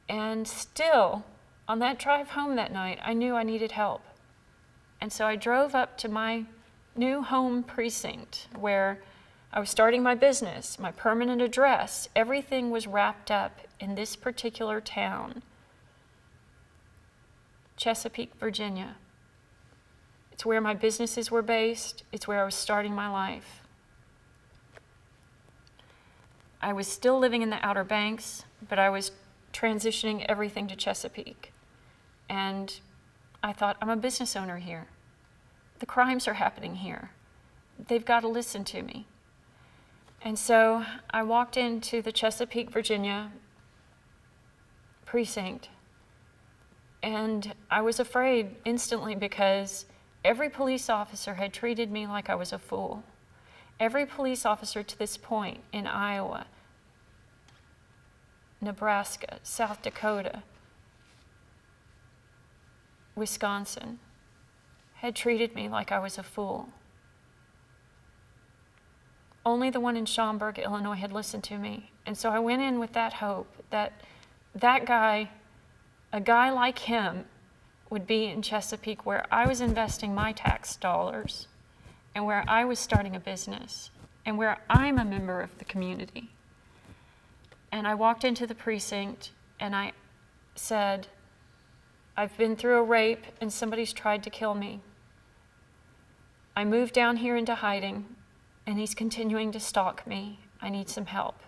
And still, on that drive home that night, I knew I needed help. And so I drove up to my new home precinct where I was starting my business, my permanent address. Everything was wrapped up in this particular town, Chesapeake, Virginia. It's where my businesses were based. It's where I was starting my life. I was still living in the Outer Banks, but I was transitioning everything to Chesapeake. And I thought, I'm a business owner here. The crimes are happening here. They've got to listen to me. And so I walked into the Chesapeake, Virginia precinct, and I was afraid instantly because every police officer had treated me like I was a fool. Every police officer to this point in Iowa, Nebraska, South Dakota, Wisconsin, had treated me like I was a fool. Only the one in Schaumburg, Illinois had listened to me. And so I went in with that hope that that guy, a guy like him, would be in Chesapeake where I was investing my tax dollars and where I was starting a business and where I'm a member of the community. And I walked into the precinct and I said, I've been through a rape and somebody's tried to kill me. I moved down here into hiding and he's continuing to stalk me. I need some help.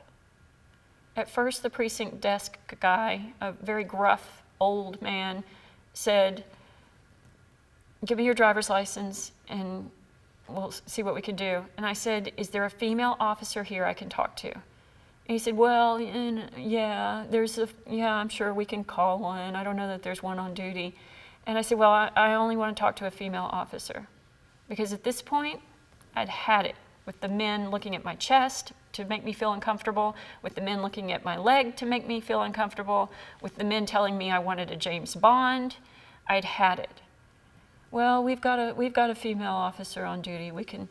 At first, the precinct desk guy, a very gruff old man, said, give me your driver's license and we'll see what we can do. And I said, is there a female officer here I can talk to? And he said, well, yeah, I'm sure we can call one. I don't know that there's one on duty. And I said, well, I only want to talk to a female officer. Because at this point, I'd had it with the men looking at my chest to make me feel uncomfortable, with the men looking at my leg to make me feel uncomfortable, with the men telling me I wanted a James Bond. I'd had it. Well, we've got a female officer on duty. We can,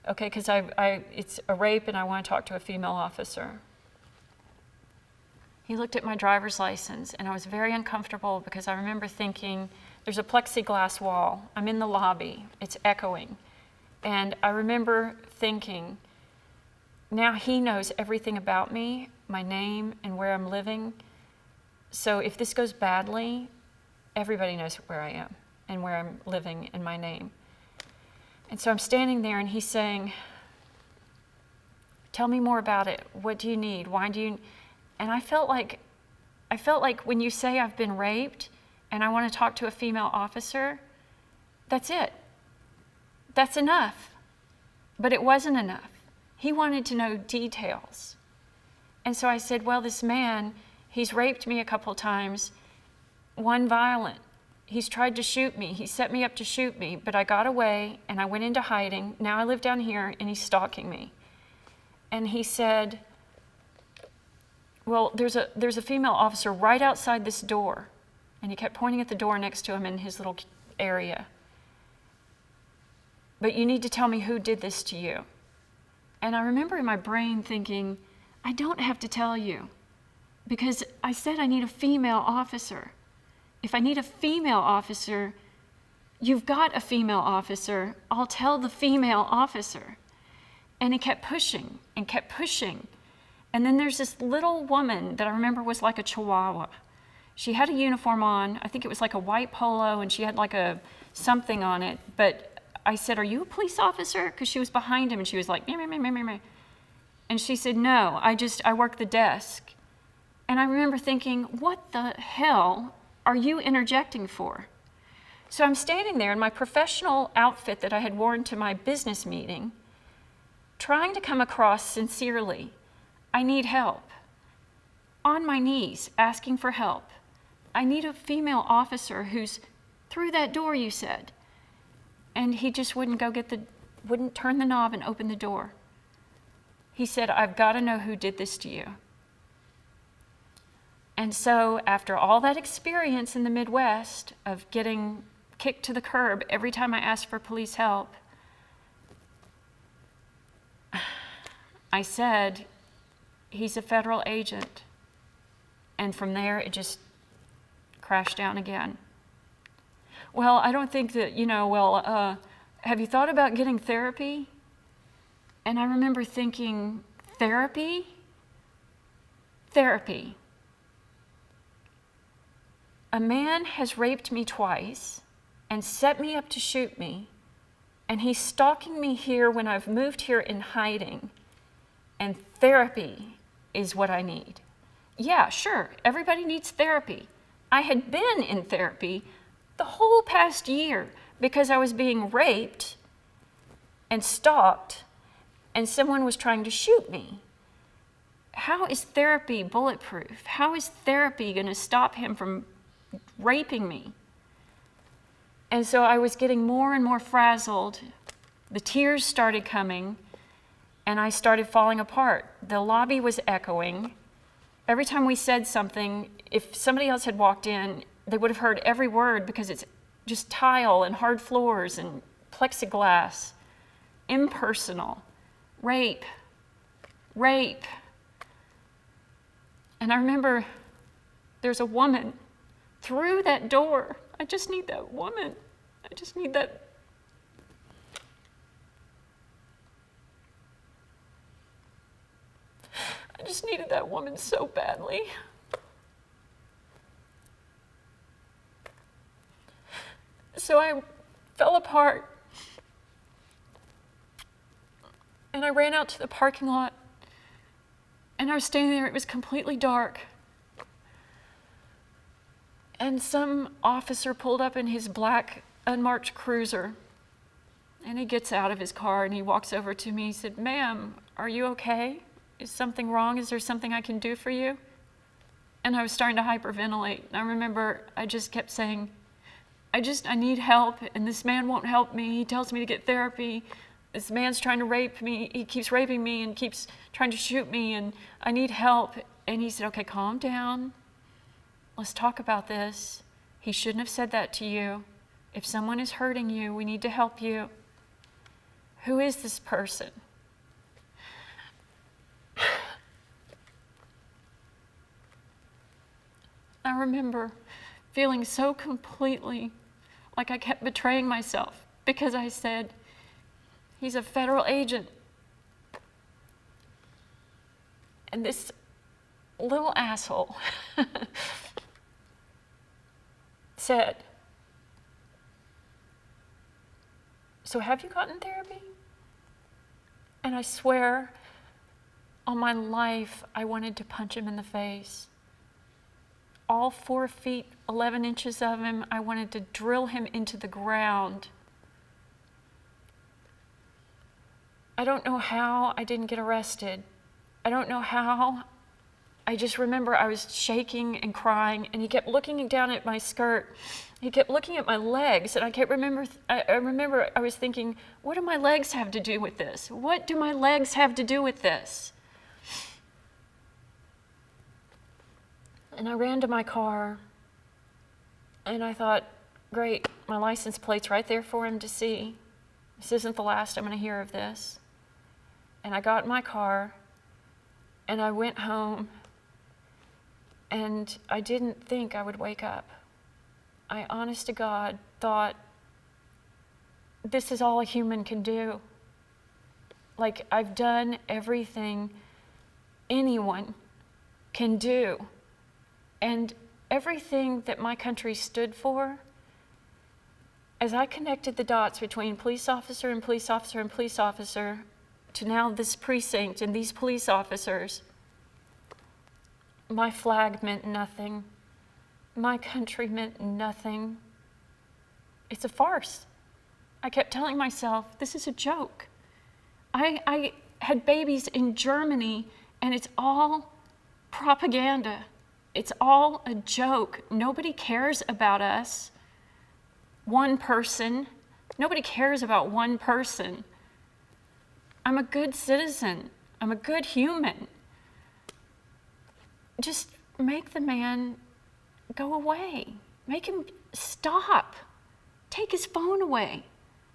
okay, because it's a rape and I want to talk to a female officer. He looked at my driver's license and I was very uncomfortable because I remember thinking, there's a plexiglass wall. I'm in the lobby. It's echoing. And I remember thinking, now he knows everything about me, my name, and where I'm living. So if this goes badly, everybody knows where I am and where I'm living and my name. And so I'm standing there and he's saying, tell me more about it. What do you need? Why do you? And I felt like when you say I've been raped and I want to talk to a female officer, that's it. That's enough. But it wasn't enough. He wanted to know details. And so I said, well, this man, he's raped me a couple times, one violent. He's tried to shoot me. He set me up to shoot me, but I got away and I went into hiding. Now I live down here and he's stalking me. And he said, well, there's a female officer right outside this door. And he kept pointing at the door next to him in his little area. But you need to tell me who did this to you. And I remember in my brain thinking, I don't have to tell you, because I said I need a female officer. If I need a female officer, you've got a female officer. I'll tell the female officer. And he kept pushing and kept pushing. And then there's this little woman that I remember was like a chihuahua. She had a uniform on. I think it was like a white polo, and she had like a something on it. But I said, are you a police officer? Because she was behind him, and she was like, meh, meh, meh, meh, meh, meh. And she said, no, I work the desk. And I remember thinking, what the hell are you interjecting for? So I'm standing there in my professional outfit that I had worn to my business meeting, trying to come across sincerely. I need help. On my knees, asking for help. I need a female officer who's through that door, you said. And he just wouldn't wouldn't turn the knob and open the door. He said, I've got to know who did this to you. And so after all that experience in the Midwest of getting kicked to the curb every time I asked for police help, I said, he's a federal agent. And from there, it just crash down again. Well, I don't think that, have you thought about getting therapy? And I remember thinking, therapy? Therapy. A man has raped me twice and set me up to shoot me, and he's stalking me here when I've moved here in hiding, and therapy is what I need. Yeah, sure, everybody needs therapy. I had been in therapy the whole past year because I was being raped and stalked, and someone was trying to shoot me. How is therapy bulletproof? How is therapy going to stop him from raping me? And so I was getting more and more frazzled. The tears started coming, and I started falling apart. The lobby was echoing. Every time we said something, if somebody else had walked in, they would have heard every word because it's just tile and hard floors and plexiglass. Impersonal. Rape. Rape. And I remember there's a woman through that door. I just need that woman. I just need that. I just needed that woman so badly. So I fell apart. And I ran out to the parking lot. And I was standing there. It was completely dark. And some officer pulled up in his black unmarked cruiser, and he gets out of his car and he walks over to me. He said, "Ma'am, are you okay? Is something wrong? Is there something I can do for you?" And I was starting to hyperventilate. And I remember I just kept saying, I need help, and this man won't help me. He tells me to get therapy. This man's trying to rape me. He keeps raping me and keeps trying to shoot me, and I need help. And he said, "Okay, calm down. Let's talk about this. He shouldn't have said that to you. If someone is hurting you, we need to help you. Who is this person?" I remember feeling so completely like I kept betraying myself because I said, "He's a federal agent." And this little asshole said, "So have you gotten therapy?" And I swear on my life, I wanted to punch him in the face. All 4 feet, 11 inches of him, I wanted to drill him into the ground. I don't know how I didn't get arrested. I don't know how. I just remember I was shaking and crying, and he kept looking down at my skirt. He kept looking at my legs, and I remember I was thinking, what do my legs have to do with this? What do my legs have to do with this? And I ran to my car, and I thought, great, my license plate's right there for him to see. This isn't the last I'm going to hear of this. And I got in my car, and I went home, and I didn't think I would wake up. I, honest to God, thought, this is all a human can do. Like, I've done everything anyone can do. And everything that my country stood for, as I connected the dots between police officer and police officer and police officer to now this precinct and these police officers, my flag meant nothing. My country meant nothing. It's a farce. I kept telling myself, this is a joke. I had babies in Germany, and it's all propaganda. It's all a joke. Nobody cares about us. One person. Nobody cares about one person. I'm a good citizen. I'm a good human. Just make the man go away. Make him stop. Take his phone away.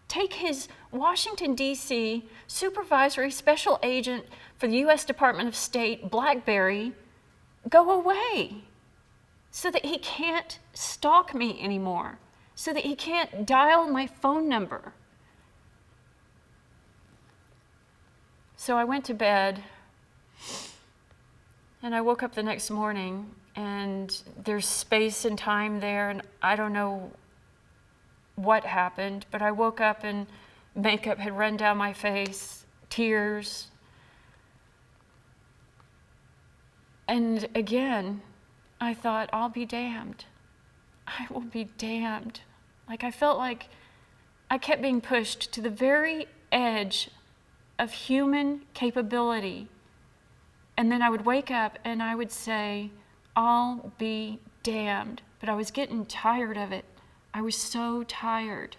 Take his Washington, D.C. Supervisory Special Agent for the U.S. Department of State, BlackBerry, go away. so that he can't stalk me anymore, so that he can't dial my phone number. So I went to bed, and I woke up the next morning, and there's space and time there, and I don't know what happened, but I woke up and makeup had run down my face, tears. And again, I thought, I'll be damned. I will be damned. Like, I felt like I kept being pushed to the very edge of human capability. And then I would wake up and I would say, I'll be damned. But I was getting tired of it. I was so tired.